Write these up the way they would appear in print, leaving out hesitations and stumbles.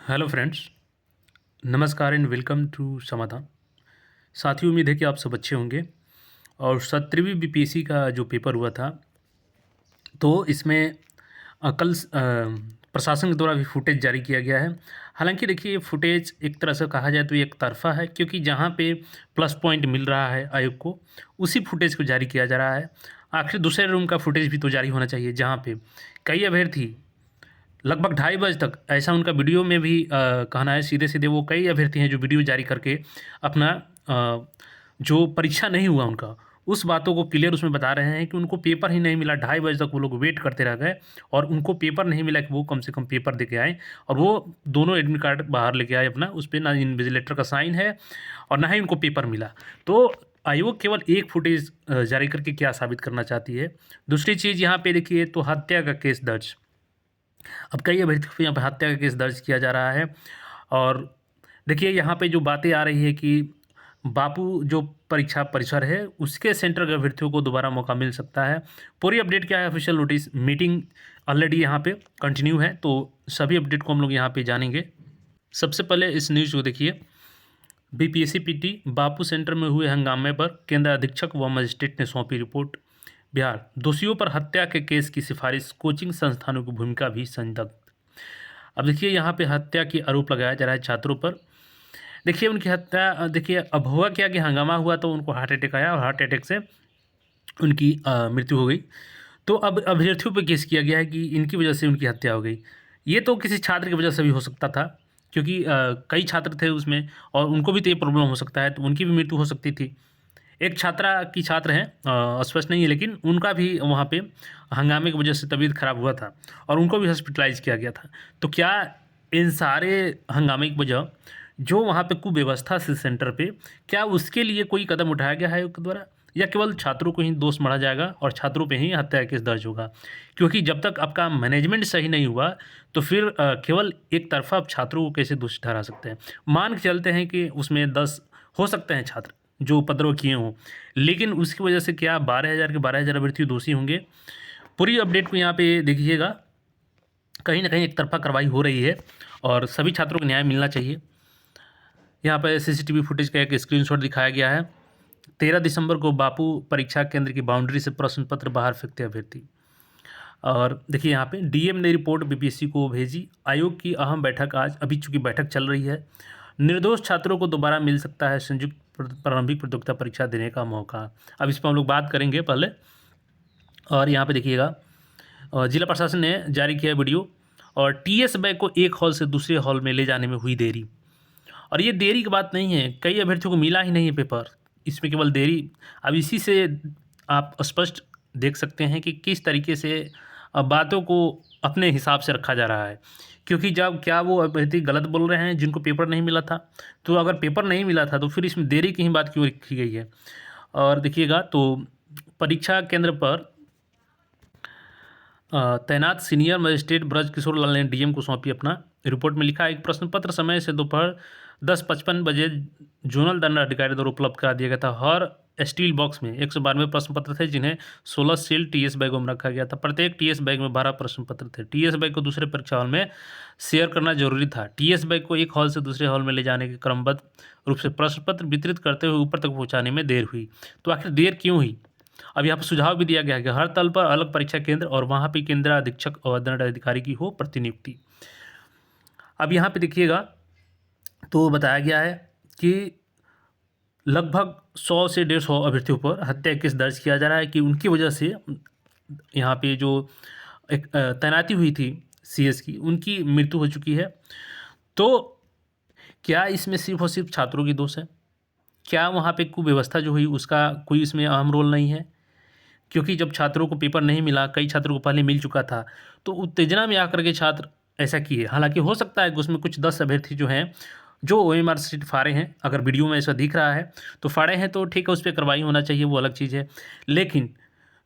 Hello friends, नमस्कार and welcome to समाधान। साथियों, उम्मीद है कि आप सब अच्छे होंगे। और 17वीं बीपीएससी का जो पेपर हुआ था, तो इसमें प्रशासन के द्वारा भी फुटेज जारी किया गया है। हालांकि देखिए, ये फुटेज एक तरह से कहा जाए तो एक तरफा है, क्योंकि जहां पे प्लस पॉइंट मिल रहा है आयोग को, उसी फुटेज को जारी किया जा रहा है। आखिर दूसरे रूम का फुटेज भी तो जारी होना चाहिए, जहाँ पे कई अभ्यर्थी लगभग 2:30 बजे तक, ऐसा उनका वीडियो में भी कहना है, सीधे-सीधे वो कई अभ्यर्थी हैं जो वीडियो जारी करके अपना जो परीक्षा नहीं हुआ उनका, उस बातों को क्लियर उसमें बता रहे हैं कि उनको पेपर ही नहीं मिला। 2:30 बजे तक वो लोग वेट करते रह गए और उनको पेपर नहीं मिला कि वो कम से कम पेपर दे के आएँ, और वो दोनों एडमिट कार्ड बाहर लेके आए अपना, उस पे ना इन्विजिलेटर का साइन है और ना ही उनको पेपर मिला। तो आयोग केवल एक फुटेज जारी करके क्या साबित करना चाहती है? दूसरी चीज़ यहाँ पे देखिए, तो हत्या का केस दर्ज। अब कई अभ्यर्थियों पे यहाँ पे हत्या का केस दर्ज किया जा रहा है। और देखिए, यहाँ पे जो बातें आ रही है कि बापू जो परीक्षा परिसर है, उसके सेंटर के अभ्यर्थियों को दोबारा मौका मिल सकता है। पूरी अपडेट क्या है, ऑफिशियल नोटिस, मीटिंग ऑलरेडी यहाँ पे कंटिन्यू है, तो सभी अपडेट को हम लोग यहाँ पे जानेंगे। सबसे पहले इस न्यूज़ को देखिए। बीपीएससी पीटी बापू सेंटर में हुए हंगामे पर केंद्र अधीक्षक व मजिस्ट्रेट ने सौंपी रिपोर्ट। बिहार, दोषियों पर हत्या के केस की सिफारिश, कोचिंग संस्थानों की भूमिका भी संदिग्ध। अब देखिए, यहाँ पे हत्या की आरोप लगाया जा रहा है छात्रों पर। देखिए, उनकी हत्या, देखिए अब हुआ क्या कि हंगामा हुआ तो उनको हार्ट अटैक आया और हार्ट अटैक से उनकी मृत्यु हो गई। तो अब अभ्यर्थियों पे केस किया गया है कि इनकी वजह से उनकी हत्या हो गई। ये तो किसी छात्र की वजह से भी हो सकता था, क्योंकि कई छात्र थे उसमें और उनको भी तो ये प्रॉब्लम हो सकता है, तो उनकी भी मृत्यु हो सकती थी। एक छात्रा की छात्र हैं, स्पष्ट नहीं है, लेकिन उनका भी वहाँ पे हंगामे की वजह से तबीयत खराब हुआ था और उनको भी हॉस्पिटलाइज़ किया गया था। तो क्या इन सारे हंगामे की वजह, जो वहाँ पे कुव्यवस्था थी सेंटर पे, क्या उसके लिए कोई कदम उठाया गया है आयोग के द्वारा, या केवल छात्रों को ही दोष मढ़ा जाएगा और छात्रों पे ही हत्या केस दर्ज होगा? क्योंकि जब तक आपका मैनेजमेंट सही नहीं हुआ, तो फिर केवल एक तरफा आप छात्रों को कैसे दोषी ठहरा सकते हैं? मान के चलते हैं कि उसमें 10 हो सकते हैं छात्र जो उपद्रव किए हों, लेकिन उसकी वजह से क्या 12,000 के 12,000 अभ्यर्थी दोषी होंगे? पूरी अपडेट को यहाँ पे देखिएगा। कहीं न कहीं एक तरफा कार्रवाई हो रही है और सभी छात्रों को न्याय मिलना चाहिए। यहाँ पे सीसीटीवी फुटेज का एक स्क्रीनशॉट दिखाया गया है। 13 दिसंबर को बापू परीक्षा केंद्र की बाउंड्री से प्रश्न पत्र बाहर फेंकते अभ्यर्थी। और देखिए, यहाँ पे डीएम ने रिपोर्ट बीपीएससी को भेजी। आयोग की अहम बैठक आज, अभी चूँकि बैठक चल रही है। निर्दोष छात्रों को दोबारा मिल सकता है संयुक्त प्रारंभिक प्रतियोगिता परीक्षा देने का मौका। अब इस पर हम लोग बात करेंगे पहले। और यहाँ पे देखिएगा, जिला प्रशासन ने जारी किया वीडियो। और टीएस बैग को एक हॉल से दूसरे हॉल में ले जाने में हुई देरी। और ये देरी की बात नहीं है, कई अभ्यर्थियों को मिला ही नहीं है पेपर, इसमें केवल देरी। अब इसी से आप स्पष्ट देख सकते हैं कि किस तरीके से बातों को अपने हिसाब से रखा जा रहा है। क्योंकि जब क्या वो अभ्यर्थी गलत बोल रहे हैं जिनको पेपर नहीं मिला था? तो अगर पेपर नहीं मिला था तो फिर इसमें देरी की ही बात क्यों रखी गई है? और देखिएगा, तो परीक्षा केंद्र पर तैनात सीनियर मजिस्ट्रेट ब्रज किशोर लाल ने डीएम को सौंपी अपना रिपोर्ट। में लिखा, एक प्रश्न पत्र समय से दोपहर 10:55 बजे जोनल दंडाधिकारी द्वारा उपलब्ध करा दिया गया था। हर स्टील बॉक्स में 192 प्रश्न पत्र थे, जिन्हें 16 सील टीएस बैगों में रखा गया था। प्रत्येक टीएस बैग में 12 प्रश्न पत्र थे। टीएस बैग को दूसरे परीक्षा हॉल में शेयर करना जरूरी था। टीएस बैग को एक हॉल से दूसरे हॉल में ले जाने के क्रमबद्ध रूप से प्रश्न पत्र वितरित करते हुए ऊपर तक पहुँचाने में देर हुई। तो आखिर देर क्यों हुई? अब यहाँ पर सुझाव भी दिया गया है कि हर तल पर अलग परीक्षा केंद्र और वहाँ पे केंद्र अधीक्षक और दंडाधिकारी की हो प्रतिनियुक्ति। अब यहाँ पे देखिएगा, तो बताया गया है कि लगभग 100 से 150 अभ्यर्थियों पर हत्या केस दर्ज किया जा रहा है कि उनकी वजह से यहाँ पे जो एक तैनाती हुई थी सीएस की, उनकी मृत्यु हो चुकी है। तो क्या इसमें सिर्फ और सिर्फ छात्रों की दोष है? क्या वहाँ पे कुव्यवस्था जो हुई उसका कोई इसमें अहम रोल नहीं है? क्योंकि जब छात्रों को पेपर नहीं मिला, कई छात्रों को पहले मिल चुका था, तो उत्तेजना में आकर के छात्र ऐसा किए। हालांकि हो सकता है कि उसमें कुछ 10 अभ्यर्थी जो हैं, जो ओएमआर सीट फाड़े हैं, अगर वीडियो में ऐसा दिख रहा है तो फाड़े हैं, तो ठीक है, उस पर कार्रवाई होना चाहिए, वो अलग चीज़ है। लेकिन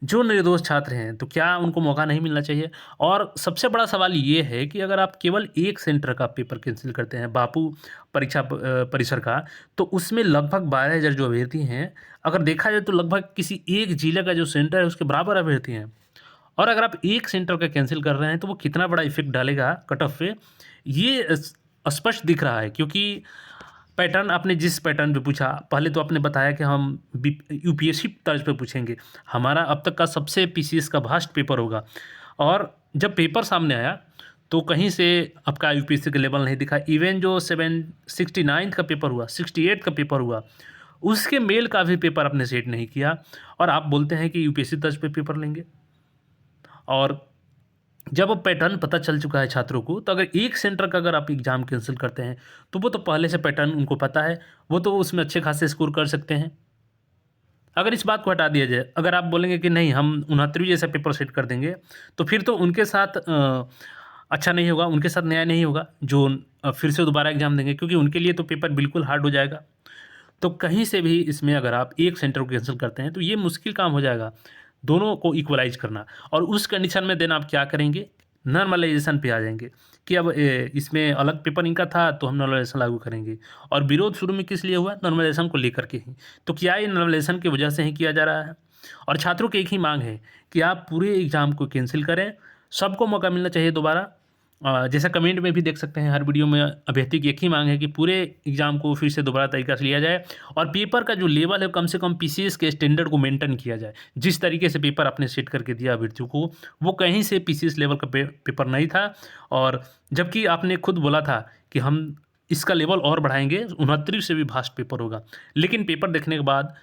जो निर्दोष छात्र हैं, तो क्या उनको मौका नहीं मिलना चाहिए? और सबसे बड़ा सवाल ये है कि अगर आप केवल एक सेंटर का पेपर कैंसिल करते हैं, बापू परीक्षा परिसर का, तो उसमें लगभग 12,000 जो अभ्यर्थी हैं, अगर देखा जाए तो लगभग किसी एक जिले का जो सेंटर है उसके बराबर अभ्यर्थी हैं। और अगर आप एक सेंटर का कैंसिल कर रहे हैं तो वो कितना बड़ा इफेक्ट डालेगा कट ऑफ पे, ये स्पष्ट दिख रहा है, क्योंकि पैटर्न आपने जिस पैटर्न पे पूछा, पहले तो आपने बताया कि हम यूपीएससी तर्ज पे पूछेंगे। हमारा अब तक का सबसे पीसीएस का भास्ट पेपर होगा, और जब पेपर सामने आया तो कहीं से आपका यूपीएससी का लेवल नहीं दिखा। इवन जो 769 का पेपर हुआ, 68 का पेपर हुआ, उसके मेल का भी पेपर आपने सेट नहीं किया, और आप बोलते हैं कि यूपीएससी तर्ज पे पेपर लेंगे। और जब अब पैटर्न पता चल चुका है छात्रों को, तो अगर एक सेंटर का अगर आप एग्ज़ाम कैंसिल करते हैं, तो वो तो पहले से पैटर्न उनको पता है, वो तो उसमें अच्छे खासे स्कोर कर सकते हैं। अगर इस बात को हटा दिया जाए, अगर आप बोलेंगे कि नहीं हम 69वीं जैसा पेपर सेट कर देंगे, तो फिर तो उनके साथ अच्छा नहीं होगा, उनके साथ न्याय नहीं होगा जो फिर से दोबारा एग्ज़ाम देंगे, क्योंकि उनके लिए तो पेपर बिल्कुल हार्ड हो जाएगा। तो कहीं से भी इसमें अगर आप एक सेंटर को कैंसिल करते हैं, तो ये मुश्किल काम हो जाएगा दोनों को इक्वलाइज़ करना। और उस कंडीशन में देन आप क्या करेंगे, नॉर्मलाइजेशन पे आ जाएंगे कि अब इसमें अलग पेपर इनका था तो हम नॉर्मलाइजेशन लागू करेंगे। और विरोध शुरू में किस लिए हुआ, नॉर्मलाइजेशन को लेकर के ही। तो क्या ये नॉर्मलाइजेशन की वजह से ही किया जा रहा है? और छात्रों की एक ही मांग है कि आप पूरे एग्ज़ाम को कैंसिल करें, सबको मौका मिलना चाहिए दोबारा। जैसा कमेंट में भी देख सकते हैं, हर वीडियो में अभ्यर्थी की एक ही मांग है कि पूरे एग्ज़ाम को फिर से दोबारा तरीक़ा से लिया जाए, और पेपर का जो लेवल है कम से कम पीसीएस के स्टैंडर्ड को मेंटेन किया जाए। जिस तरीके से पेपर आपने सेट करके दिया अभ्यर्थियों को, वो कहीं से पीसीएस लेवल का पेपर नहीं था। और जबकि आपने खुद बोला था कि हम इसका लेवल और बढ़ाएंगे, 69 से भी भास्ट पेपर होगा, लेकिन पेपर देखने के बाद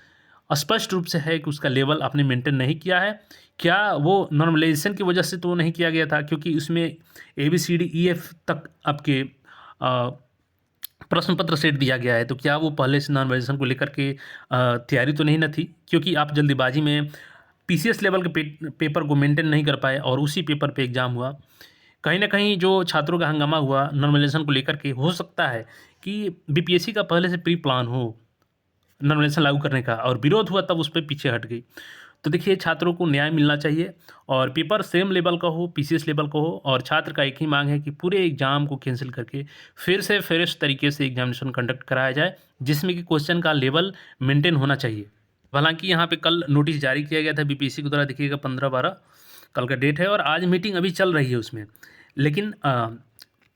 स्पष्ट रूप से है कि उसका लेवल आपने मेंटेन नहीं किया है। क्या वो नॉर्मलाइजेशन की वजह से तो नहीं किया गया था, क्योंकि उसमें ABCDEF तक आपके प्रश्न पत्र सेट दिया गया है, तो क्या वो पहले से नॉर्मलाइजेशन को लेकर के तैयारी तो नहीं न थी? क्योंकि आप जल्दीबाजी में पीसीएस लेवल के पेपर को मेंटेन नहीं कर पाए और उसी पेपर पे एग्ज़ाम हुआ। कहीं न कहीं जो छात्रों का हंगामा हुआ नॉर्मलाइजेशन को लेकर के, हो सकता है कि बीपीएससी का पहले से प्री प्लान हो नॉर्मलाइजेशन लागू करने का, और विरोध हुआ तब उस पे पीछे हट गई। तो देखिए, छात्रों को न्याय मिलना चाहिए, और पेपर सेम लेवल का हो, पीसीएस लेवल का हो, और छात्र का एक ही मांग है कि पूरे एग्ज़ाम को कैंसिल करके फिर से फ्रेश तरीके से एग्जामिनेशन कंडक्ट कराया जाए, जिसमें कि क्वेश्चन का लेवल मेंटेन होना चाहिए। हालांकि यहाँ पे कल नोटिस जारी किया गया था बीपीएससी के द्वारा, देखिएगा 15/12 कल का डेट है, और आज मीटिंग अभी चल रही है उसमें। लेकिन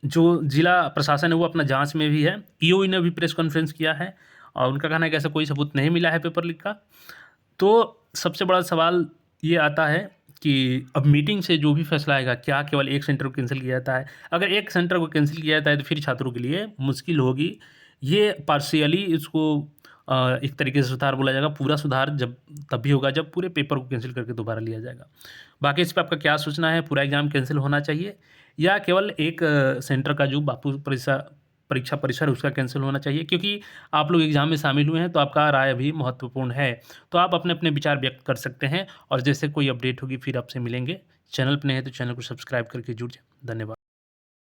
जो जिला प्रशासन है वो अपना जाँच में भी है। ईओई ने भी प्रेस कॉन्फ्रेंस किया है, और उनका कहना है कि ऐसा कोई सबूत नहीं मिला है पेपर लीक का। तो सबसे बड़ा सवाल ये आता है कि अब मीटिंग से जो भी फैसला आएगा, क्या केवल एक सेंटर को कैंसिल किया जाता है? अगर एक सेंटर को कैंसिल किया जाता है तो फिर छात्रों के लिए मुश्किल होगी। ये पार्शियली इसको एक तरीके से सुधार बोला जाएगा, पूरा सुधार जब तब भी होगा जब पूरे पेपर को कैंसिल करके दोबारा लिया जाएगा। बाकी इस पे आपका क्या सोचना है, पूरा एग्ज़ाम कैंसिल होना चाहिए या केवल एक सेंटर का जो बापू परीक्षा परिसर उसका कैंसिल होना चाहिए? क्योंकि आप लोग एग्ज़ाम में शामिल हुए हैं, तो आपका राय भी महत्वपूर्ण है। तो आप अपने-अपने विचार व्यक्त कर सकते हैं, और जैसे कोई अपडेट होगी फिर आपसे मिलेंगे। चैनल पे नए हैं तो चैनल को सब्सक्राइब करके जुड़ जाएँ। धन्यवाद।